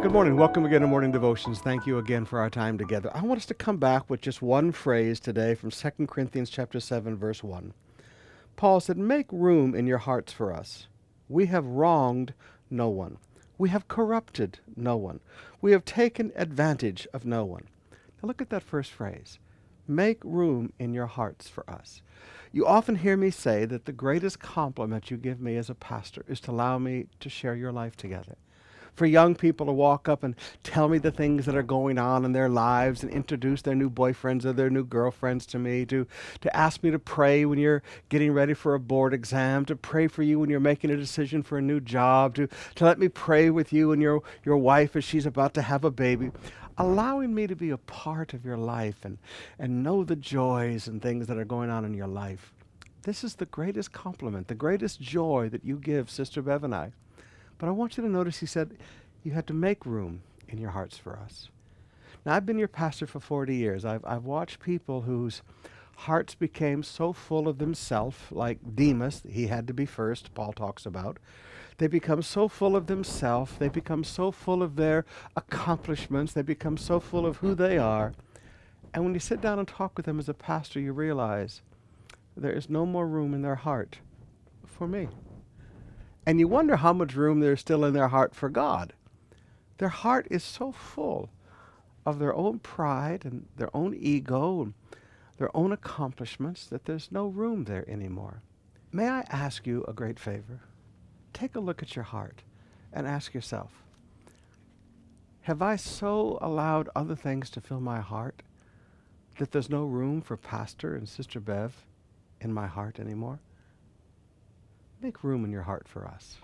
Good morning. Welcome again to Morning Devotions. Thank you again for our time together. I want us to come back with just one phrase today from 2 Corinthians chapter 7, verse 1. Paul said, "Make room in your hearts for us. We have wronged no one. We have corrupted no one. We have taken advantage of no one." Now look at that first phrase. Make room in your hearts for us. You often hear me say that the greatest compliment you give me as a pastor is to allow me to share your life together. For young people to walk up and tell me the things that are going on in their lives and introduce their new boyfriends or their new girlfriends to me, to ask me to pray when you're getting ready for a board exam, to pray for you when you're making a decision for a new job, to let me pray with you and your wife as she's about to have a baby. Allowing me to be a part of your life and know the joys and things that are going on in your life. This is the greatest compliment, the greatest joy that you give Sister Bev and I. But I want you to notice he said you had to make room in your hearts for us. Now, I've been your pastor for 40 years. I've watched people whose hearts became so full of themselves, like Demas, he had to be first, Paul talks about. They become so full of themselves. They become so full of their accomplishments. They become so full of who they are. And when you sit down and talk with them as a pastor, you realize there is no more room in their heart for me. And you wonder how much room there's still in their heart for God. Their heart is so full of their own pride and their own ego and their own accomplishments that there's no room there anymore. May I ask you a great favor? Take a look at your heart and ask yourself, have I so allowed other things to fill my heart that there's no room for Pastor and Sister Bev in my heart anymore? Make room in your heart for us.